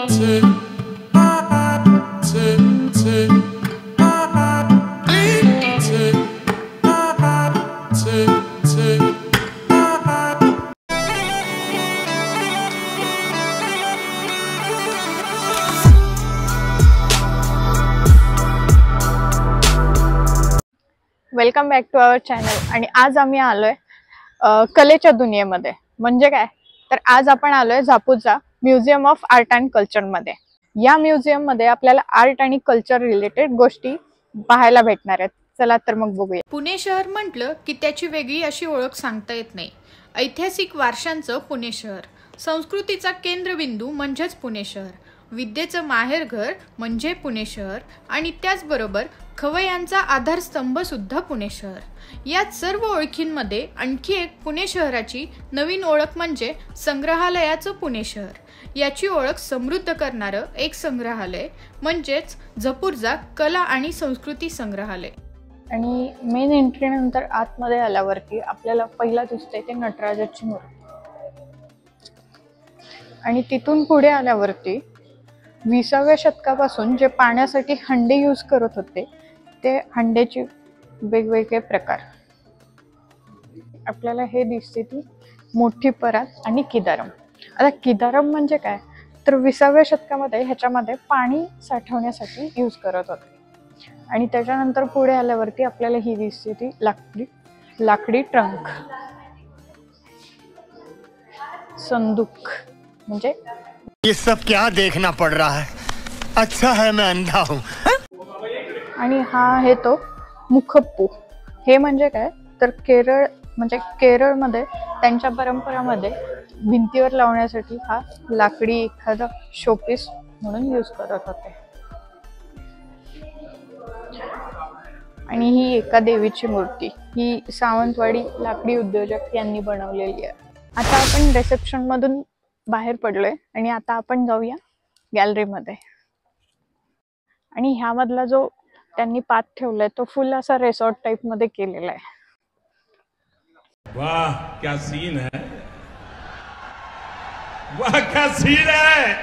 Welcome back to our channel. आणि आज आम्ही आलोय कलेच्या दुनियेमध्ये। म्हणजे काय तर आज आपण आलोय झापूचा museum of art and culture मध्ये। या म्युझियम मध्ये आपल्याला आर्ट आणि कल्चर रिलेटेड गोष्टी पाहायला भेटणार आहेत। चला तर मग बघूया। पुणे शहर म्हटलं की त्याची वेगळी अशी ओळख सांगता येत नाही। ऐतिहासिक वारशांचं पुणे शहर, संस्कृतीचा केंद्रबिंदू म्हणजेच पुणे शहर, विद्येचं माहेरघर म्हणजे पुणे शहर आणि त्याचबरोबर खवय्यांचा आधारस्तंभ सुद्धा पुणे शहर। या सर्व ओळखींमध्ये आणखी एक पुणे शहराची नवीन ओळख म्हणजे संग्रहालयाचं पुणे शहर। याची ओळख समृद्ध करणारं एक संग्रहालय म्हणजेच झपूर्झा कला आणि संस्कृती संग्रहालय। आणि मेन एंट्री नंतर आतमध्ये आल्यावरती आपल्याला पहिला दिसते ते नटराजाची मूर्ती। आणि तिथून पुढे आल्यावरती 20व्या शतकापासून जे पाण्यासाठी हंडे यूज करत होते ते हंड्याचे वेगवेगळे प्रकार आपल्याला हे दिसते, ती मोठी परात आणि किदारम। आता किदारम म्हणजे काय तर 20व्या शतकामध्ये ह्याच्यामध्ये पाणी साठवण्यासाठी यूज करत होते। आणि त्याच्यानंतर पुढे आल्यावरती आपल्याला ही दिसते ती लाकडी ट्रंक, संदूक म्हणजे ये सब क्या देखना पड़ रहा है, अच्छा है मैं अंधा हूँ। आणि हा आहे तो मुखप्पू। हे म्हणजे काय तर केरळमध्ये त्यांच्या परंपरामध्ये भिंतीवर लावण्यासाठी हा लाकडी एखादा शोपीस म्हणून यूज करत होते। आणि ही एका देवीची मूर्ती, ही सावंतवाडी लाकडी उद्योजक यांनी बनवलेली आहे। आता आपण रिसेप्शन मधून बाहेर पडलोय आणि आता आपण जाऊया गॅलरीमध्ये। आणि ह्यामधला जो त्यांनी पाथ ठेवलाय तो फुल असा रिसॉर्ट टाइप मध्ये केलेला आहे। वाह क्या सीन है, वाह क्या सीन है।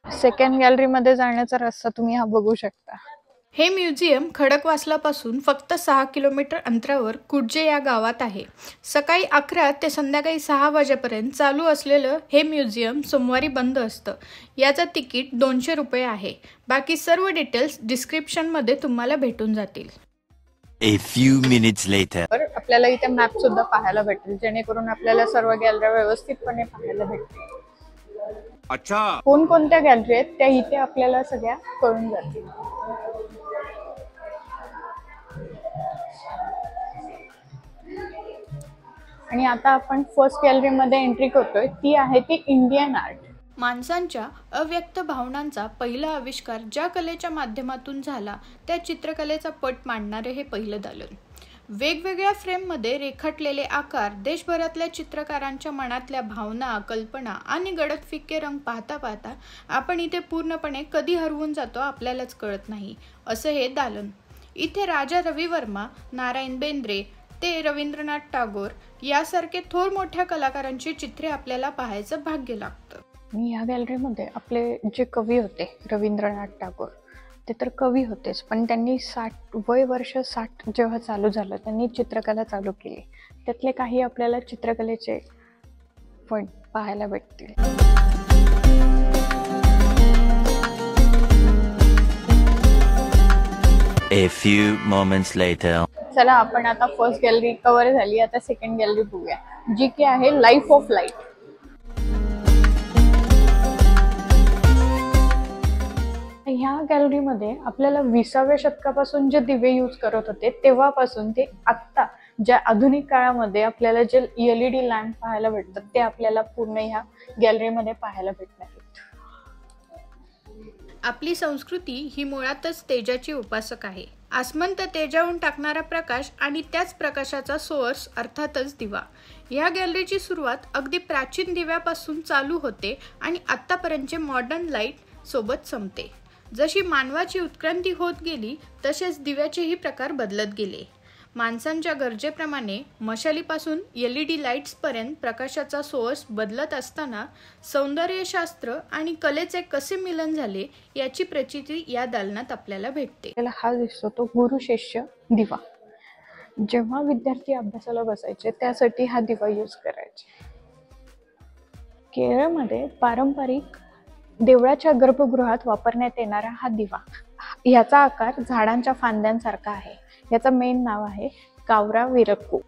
सेकंड गॅलरी मध्ये जाण्याचा रस्ता तुम्ही हा बघू शकता। हे म्युझियम खडकवासलापासून फक्त 6 किलोमीटर अंतरावर कुडजे या गावात आहे। सकाळी 11 ते संध्याकाळी 6 वाजेपर्यंत चालू असलेलं हे म्युझियम सोमवारी बंद असतं। याचं तिकीट 200 रुपये आहे। बाकी सर्व डिटेल्स डिस्क्रिप्शन मध्ये तुम्हाला भेटून जातील। A few minutes later. आपल्याला इथे मॅप सुद्धा पाहायला भेटेल, जेणेकरून आपल्याला सर्व गॅलरी व्यवस्थितपणे पाहायला भेटतील। अच्छा, कोणकोणत्या गॅलरी आहेत त्या इथे आपल्याला सगळ्या कळून जातील। आणि आता आपण फर्स्ट गॅलरी मध्ये एंट्री करतोय, ती आहे ती इंडियन आर्ट। माणसांच्या अव्यक्त भावनांचा पहिला आविष्कार ज्या कलेच्या माध्यमातून झाला त्या चित्रकलेचा पट मांडणारे हे पहिलं दालन। वेगवेगळ्या फ्रेममध्ये रेखाटलेले आकार देशभरातल्या चित्रकारांच्या मनातल्या भावना, कल्पना आणि गडदफिक्के रंग पाहता पाहता आपण इथे पूर्णपणे कधी हरवून जातो आपल्यालाच कळत नाही, असं हे दालन। इथे राजा रवी वर्मा, नारायण बेंद्रे ते रवींद्रनाथ टागोर यासारखे थोर मोठ्या कलाकारांची चित्रे आपल्याला पाहायचं भाग्य लागतं। आणि या गॅलरीमध्ये आपले जे कवी होते रवींद्रनाथ टागोर, ते तर कवी होतेच, पण त्यांनी 60 जेव्हा चालू झालं त्यांनी चित्रकला चालू केली। त्यातले काही आपल्याला चित्रकलेचे पॉइंट पाहायला भेटतील। A few moments later. चला आपण आता फर्स्ट गॅलरी कव्हर झाली, आता सेकंड गॅलरी बघूया, जी की आहे लाईफ ऑफ लाईट। ह्या गॅलरीमध्ये आपल्याला 20व्या शतकापासून जे दिवे यूज करत होते तेव्हापासून ते आत्ता ज्या आधुनिक काळामध्ये आपल्याला जे LED लॅम्प पाहायला भेटतात ते आपल्याला पूर्ण ह्या गॅलरीमध्ये पाहायला भेटणार आहेत। आपली संस्कृती ही मुळातच तेजाची उपासक आहे। आसमंत तेजावून टाकणारा प्रकाश आणि त्याच प्रकाशाचा सोर्स अर्थातच दिवा। या गॅलरीची सुरुवात अगदी प्राचीन दिव्यापासून चालू होते आणि आत्तापर्यंतचे मॉडर्न लाईट सोबत संपते। जशी मानवाची उत्क्रांती होत गेली तसेच दिव्याचेही प्रकार बदलत गेले। माणसांच्या गरजेप्रमाणे मशालीपासून LED लाईट्सपर्यंत प्रकाशाचा सोर्स बदलत असताना सौंदर्यशास्त्र आणि कलेचे कसे मिलन झाले याची प्रचिती या दालनात आपल्याला भेटते. हा दिसतो तो गुरु शिष्य दिवा. जेव्हा विद्यार्थी अभ्यासाला बसायचे त्यासाठी हा दिवा यूज करायचे. केरळमध्ये पारंपरिक देवळाच्या गर्भगृहात वापरण्यात येणारा हा दिवा, याचा आकार झाडांच्या फांद्यांसारखा आहे. याचं मेन नाव आहे कावरा विरक्कू.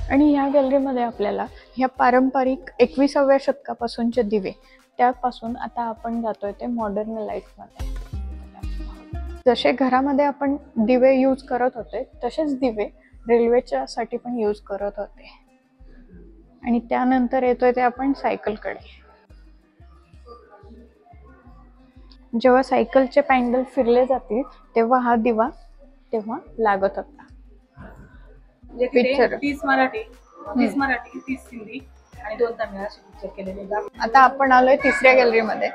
आणि ह्या गॅलरीमध्ये आपल्याला ह्या पारंपरिक 21व्या शतकापासूनचे दिवे, त्यापासून आता आपण जातोय ते मॉडर्न लाईटमध्ये. जसे घरामध्ये आपण दिवे यूज करत होते तसेच दिवे रेल्वेच्या साठी पण यूज करत होते. आणि त्यानंतर येतोय ते आपण सायकलकडे. जेव्हा सायकलचे पॅन्डल फिरले जातील तेव्हा हा दिवा तेव्हा लागत होता. पिक्चर 30 मराठी 30 हिंदी आणि 2 तमिळ असे पिक्चर केलेले. आता आपण आलोय तिसऱ्या गॅलरीमध्ये,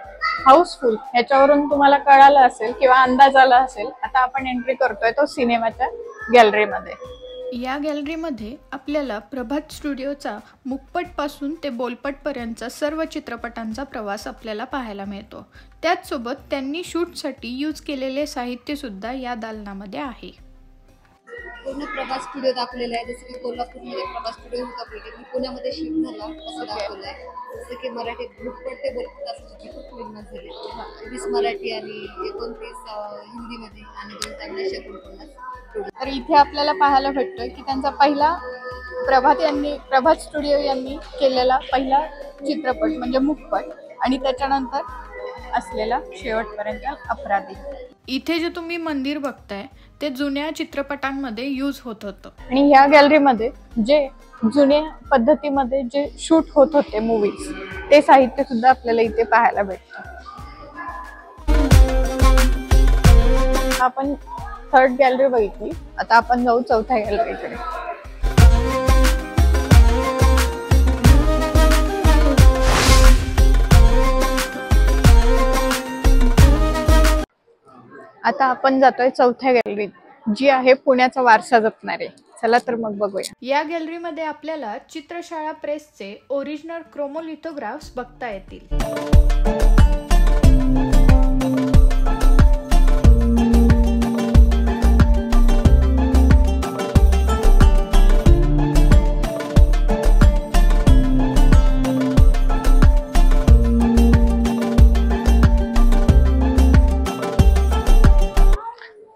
हाऊसफुल. ह्याच्यावरून तुम्हाला कळालं असेल किंवा अंदाज आला असेल. आता आपण एंट्री करतोय तो सिनेमाच्या गॅलरीमध्ये. या गॅलरीमध्ये आपल्याला प्रभात स्टुडिओचा मुखपटपासून ते बोलपटपर्यंतचा सर्व चित्रपटांचा प्रवास आपल्याला पाहायला मिळतो. त्याचसोबत त्यांनी शूटसाठी यूज केलेले साहित्य सुद्धा या दालनामध्ये आहे. पूर्ण प्रभात स्टुडिओ दाखवलेला आहे. जसं की कोल्हापूरमध्ये प्रभात स्टुडिओ होता पहिले, पुण्यामध्ये शिफ्ट झाला असं दाखवलं आहे. जसं की मराठी मुखपट ते बोलपट असं खूप फेमस झाले. 20 मराठी आणि 29 हिंदीमध्ये आणि 2 तमिळ अशा 49. तर इथे आपल्याला पाहायला भेटतोय की त्यांचा पहिला प्रभात स्टुडिओ यांनी केलेला पहिला चित्रपट म्हणजे मुखपट, आणि त्याच्यानंतर असलेला शेवटपर्यंत अपराधी. इथे जे तुम्ही मंदिर बघताय ते जुन्या चित्रपटांमध्ये यूज होत होतं. आणि ह्या गॅलरीमध्ये जे जुन्या पद्धतीमध्ये जे शूट होत होते मूवीज, ते साहित्य सुद्धा आपल्याला इथे पाहायला भेटतं. आपण 3rd गॅलरी बघितली. आता आपण जाऊ 4थ्या गॅलरीकडे. आता आपण जातोय 4थ्या गॅलरीत, जी आहे पुण्याचा वारसा जपणारे. चला तर मग बघूया. या गॅलरीमध्ये आपल्याला चित्रशाळा प्रेसचे ओरिजिनल क्रोमोलिथोग्राफ्स बघता येतील.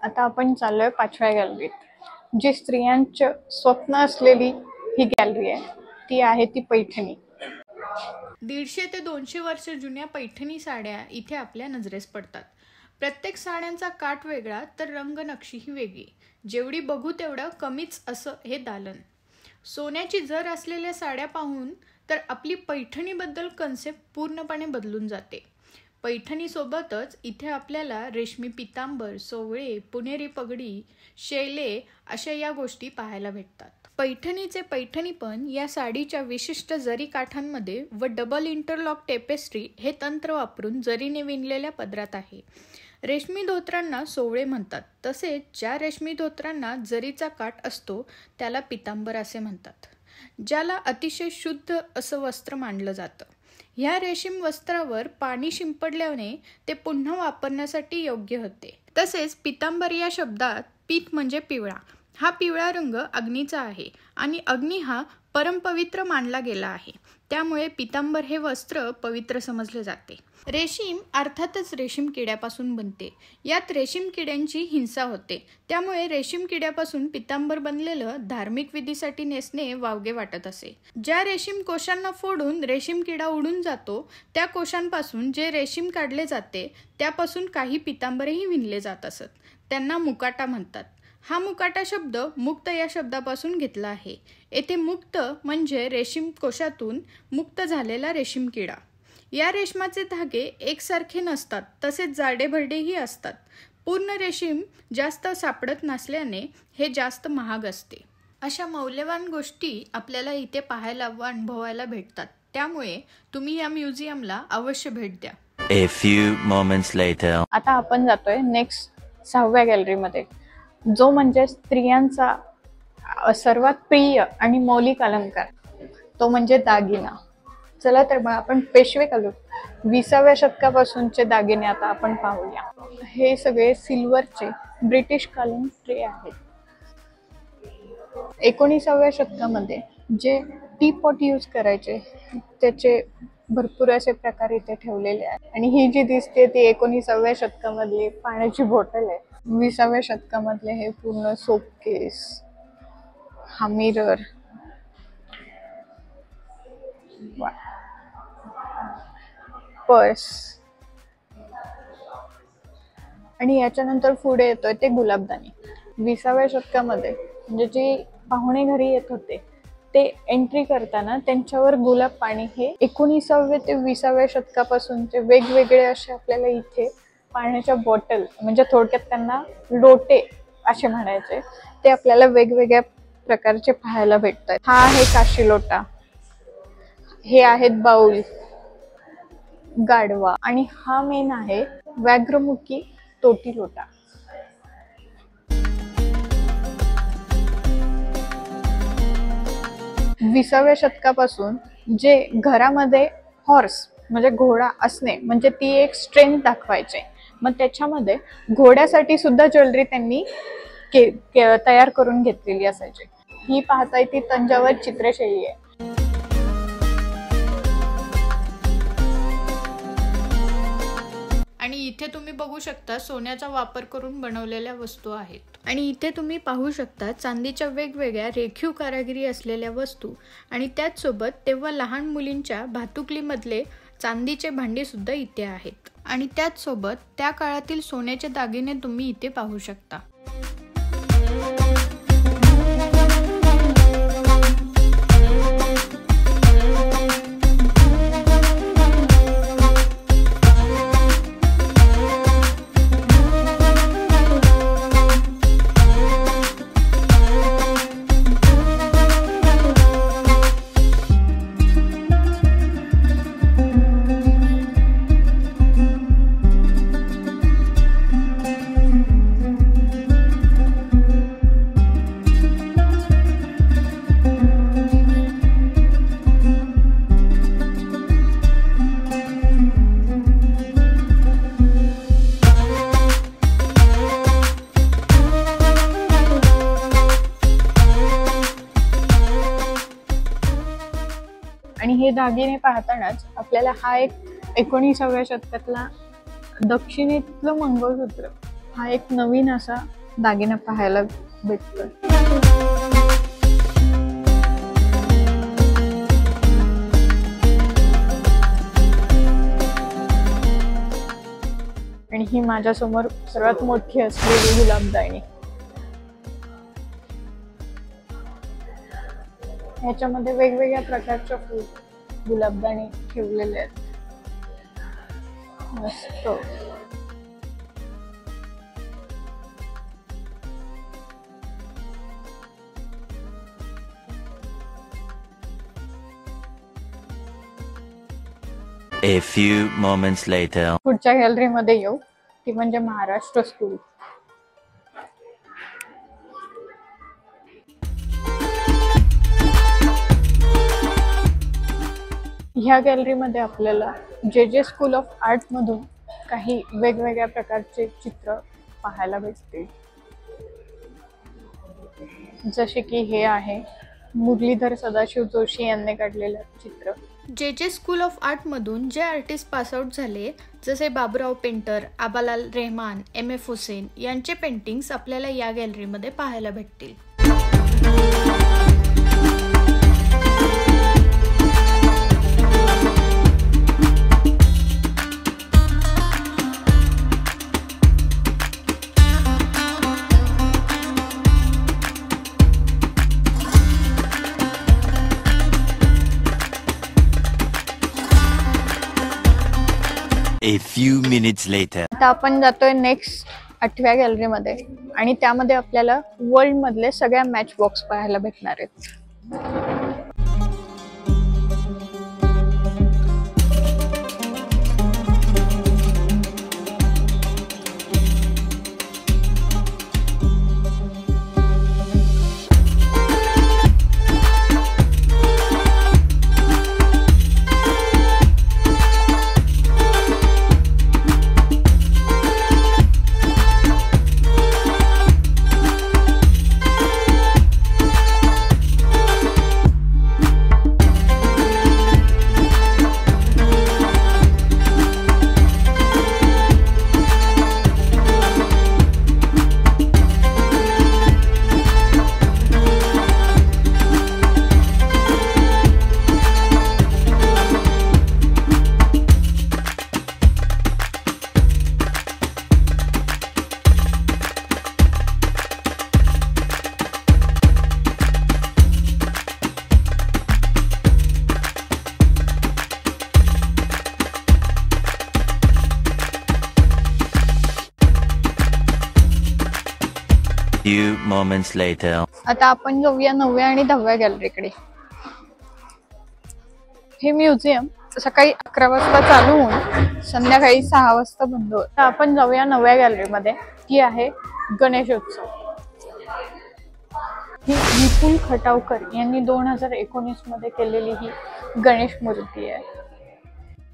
आता आपण चाललोय 5व्या गॅलरीत, जी स्त्रियांचं स्वप्न असलेली ही गॅलरी आहे. ती आहे ती पैठणी. 150 ते 200 वर्ष जुन्या पैठणी साड्या इथे आपल्या नजरेस पडतात. प्रत्येक साड्यांचा काठ वेगळा तर रंगनक्षीही वेगळी. जेवढी बघू तेवढं कमीच असं हे दालन. सोन्याची जर असलेल्या साड्या पाहून तर आपली पैठणीबद्दल कन्सेप्ट पूर्णपणे बदलून जाते. पैठणीसोबतच इथे आपल्याला रेशमी पितांबर, सोवळे, पुणेरी पगडी, शेले अशा या गोष्टी पाहायला भेटतात. पैठणीचे पैठणीपण या साडीच्या विशिष्ट जरी काठांमध्ये व डबल इंटरलॉक टेपेस्ट्री हे तंत्र वापरून जरीने विणलेल्या पदरात आहे. रेशमी धोत्रांना सोवळे म्हणतात. तसेच ज्या रेशमी धोत्रांना जरीचा काठ असतो त्याला पितांबर असे म्हणतात, ज्याला अतिशय शुद्ध असं वस्त्र मानलं जातं. ह्या रेशीम वस्त्रावर पाणी शिंपडल्याने ते पुन्हा वापरण्यासाठी योग्य होते. तसेच पितांबर या शब्दात पीत म्हणजे पिवळा. हा पिवळा रंग अग्नीचा आहे आणि अग्नी हा परमपवित्र मानला गेला आहे. त्यामुळे पितांबर हे वस्त्र पवित्र समजले जाते. रेशीम अर्थातच रेशीम किड्यापासून बनते. यात रेशीम किड्यांची हिंसा होते. त्यामुळे रेशीम किड्यापासून पितांबर बनलेलं धार्मिक विधीसाठी नेसणे वावगे वाटत असे. ज्या रेशीम कोशांना फोडून रेशीम किडा उडून जातो त्या कोशांपासून जे रेशीम काढले जाते त्यापासून काही पितांबरही विणले जात असत. त्यांना मुकाटा म्हणतात. हा मुकाटा शब्द मुक्त या शब्दापासून घेतला आहे. येथे मुक्त म्हणजे रेशीम कोशातून मुक्त झालेला रेशीम किडा. या रेशमाचे धागे एकसारखे नसतात, तसेच जाडेभरडेही असतात. पूर्ण रेशीम जास्त सापडत नसल्याने हे जास्त महाग असते. अशा मौल्यवान गोष्टी आपल्याला इथे पाहायला व अनुभवायला भेटतात. त्यामुळे तुम्ही या म्युझियमला अवश्य भेट द्या. A few moments later. आता आपण जातोय नेक्स्ट 6व्या गॅलरीमध्ये, जो म्हणजे स्त्रियांचा सर्वात प्रिय आणि मौलिक अलंकार तो म्हणजे दागिना. चला तर मग आपण पेशवे कालू 20व्या शतकापासूनचे दागिने आता आपण पाहूया. हे सगळे सिल्वरचे ब्रिटिश कालीन ट्रे आहेत. 19व्या शतकामध्ये जे टी पॉट यूज करायचे त्याचे भरपूर असे प्रकार इथे ठेवलेले आहेत. आणि ही जी दिसते ती 19व्या शतकामधली पाण्याची बॉटल आहे. 20व्या शतकामधले हे पूर्ण सोप केस, हा मिरर, पर्स. आणि याच्यानंतर पुढे येतोय ते गुलाबदानी. 20व्या शतकामध्ये म्हणजे जे पाहुणे घरी येत होते ते एंट्री करताना त्यांच्यावर गुलाब पाणी हे 19व्या ते 20व्या शतकापासूनचे वेगवेगळे असे आपल्याला इथे पाण्याच्या बॉटल म्हणजे थोडक्यात त्यांना लोटे असे म्हणायचे ते आपल्याला वेगवेगळ्या प्रकारचे पाहायला भेटतात. हा आहे काशी लोटा, हे आहेत बाउल, गाढवा आणि हा मेन आहे व्याघ्रमुखी तोटी लोटा. विसाव्या शतकापासून जे घरामध्ये हॉर्स म्हणजे घोडा असणे म्हणजे ती एक स्ट्रेंथ दाखवायचे. मग त्याच्यामध्ये घोड्यासाठी सुद्धा ज्वेलरी त्यांनी तयार करून घेतलेली असायची. ही पाहताय ती तंजावर चित्रशैली आहे. आणि इथे तुम्ही बघू शकता सोन्याचा वापर करून बनवलेल्या वस्तू आहेत. आणि इथे तुम्ही पाहू शकता चांदीच्या वेगवेगळ्या रेखीव कारागिरी असलेल्या वस्तू आणि त्याचसोबत तेव्हा लहान मुलींच्या भातुकलीमधले चांदीचे भांडी सुद्धा इथे आहेत. आणि त्याचसोबत त्या काळातील सोन्याचे दागिने तुम्ही इथे पाहू शकता. आणि हे दागिने पाहतानाच आपल्याला हा एक 19व्या शतकातला दक्षिणेतलं मंगळसूत्र हा एक नवीन असा दागिना पाहायला भेटतो. आणि ही माझ्यासमोर सर्वात मोठी असलेली गुलाबदानी. ह्याच्यामध्ये वेगवेगळ्या प्रकारच्या फूल गुलाबदाणी ठेवलेले आहेत. मस्त. A few moments later. पुढच्या गॅलरीमध्ये येऊ ती म्हणजे महाराष्ट्र स्कूल. ह्या गॅलरीमध्ये आपल्याला जे स्कूल ऑफ आर्ट मधून काही वेगवेगळ्या प्रकारचे चित्र पाहायला भेटतील. जसे की हे आहे मुरलीधर सदाशिव जोशी यांनी काढलेलं चित्र. जे स्कूल ऑफ आर्ट मधून जे आर्टिस्ट पास आउट झाले जसे बाबूराव पेंटर, आबालाल रेहमान, MF हुसेन यांचे पेंटिंग्स आपल्याला या गॅलरीमध्ये पाहायला भेटतील. A few minutes later. आता आपण जातोय नेक्स्ट 8व्या गॅलरीमध्ये आणि त्यामध्ये आपल्याला वर्ल्ड मधले सगळ्या मॅच बॉक्स पाहायला भेटणार आहेत. Few moments later. आता आपण जाऊया 9व्या आणि 10व्या गॅलरीकडे. हे म्युझियम सकाळी 11 वाजता चालू होऊन संध्याकाळी 6 वाजता बंद होतं. आता आपण जाऊया 9व्या गॅलरीमध्ये. ती आहे गणेशोत्सव. ही विपुल खटावकर यांनी 2019 मध्ये केलेली ही गणेश मूर्ती आहे.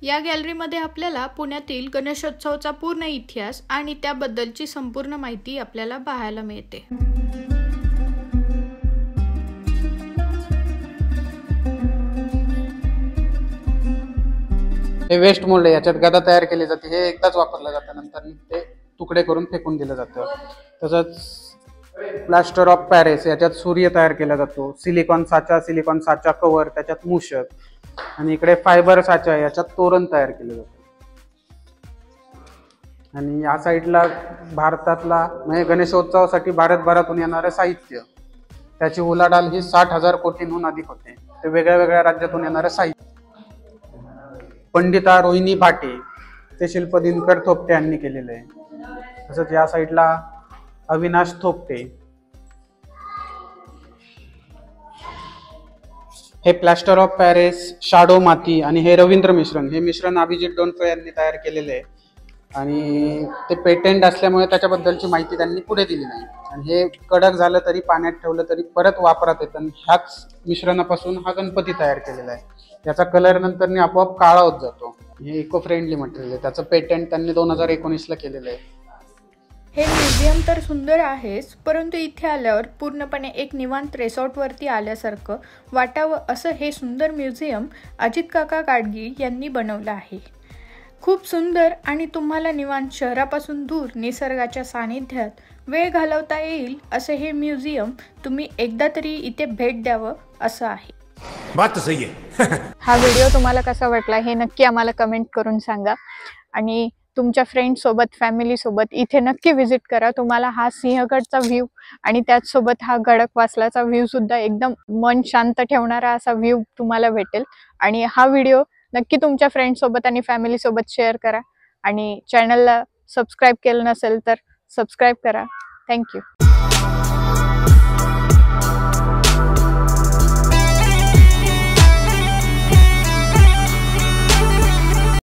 या गॅलरीमध्ये आपल्याला पुण्यातील गणेशोत्सवाचा पूर्ण इतिहास आणि त्याबद्दलची संपूर्ण माहिती आपल्याला पाहायला मिळते. हे वेस्ट मोल्ड आहे. याच्यात गदा तयार केली जाते. हे एकदाच वापरलं जातं, नंतर ते तुकडे करून फेकून दिलं जातं. तसंच प्लास्टर ऑफ पॅरिस, याच्यात सूर्य तयार केला जातो. सिलिकॉन साचा कव्हर, त्याच्यात मूषक. आणि इकडे फायबर साचा, याच्यात तोरण तयार केलं जातं. आणि या साईडला भारतातला म्हणजे गणेशोत्सवासाठी भारतभरातून येणारं साहित्य, त्याची उलाढाल ही 60,000 कोटींहून अधिक होते. ते वेगळ्या वेगळ्या राज्यातून येणारं साहित्य. पंडिता रोहिणी भाटे, ते शिल्प दिनकर थोपटे यांनी केलेलं आहे. तसंच या साईडला अविनाश थोपटे. हे प्लास्टर ऑफ पॅरिस, शाडो माती आणि हे रवींद्र मिश्रण. हे मिश्रण अभिजित डोंडफळे यांनी तयार केलेले आहे आणि ते पेटंट असल्यामुळे त्याच्याबद्दलची माहिती त्यांनी पुढे दिली नाही. आणि हे कडक झालं तरी, पाण्यात ठेवलं तरी परत वापरात येतं. आणि ह्याच मिश्रणापासून हा गणपती तयार केलेला आहे. याचा कलर नंतर आपोआप काळा होत जातो. हे इको फ्रेंडली मटेरियल आहे. त्याचं पेटंट त्यांनी 2019ला केलेलं आहे. हे म्युझियम तर सुंदर आहेच, परंतु इथे आल्यावर पूर्णपणे एक निवांत रिसॉर्टवरती आल्यासारखं वाटावं असं हे सुंदर म्युझियम अजित काका गाडगी यांनी बनवलं आहे. खूप सुंदर आणि तुम्हाला निवांत शहरापासून दूर निसर्गाच्या सानिध्यात वेळ घालवता येईल असं हे म्युझियम तुम्ही एकदा तरी इथे भेट द्यावं असं आहे. बात तो सही है. हा व्हिडिओ तुम्हाला कसा वाटला हे नक्की आम्हाला कमेंट करून सांगा. आणि तुमच्या फ्रेंड्स सोबत, फॅमिली सोबत इथे नक्की व्हिजिट करा. तुम्हाला हा सिंहगडचा व्ह्यू आणि त्याचसोबत हा खडकवासलाचा व्ह्यू सुद्धा एकदम मन शांत ठेवणारा असा व्ह्यू तुम्हाला भेटेल. आणि हा व्हिडिओ नक्की तुमच्या फ्रेंड्स सोबत आणि फॅमिली सोबत शेअर करा. आणि चॅनलला सबस्क्राईब केलं नसेल तर सबस्क्राईब करा. थँक्यू.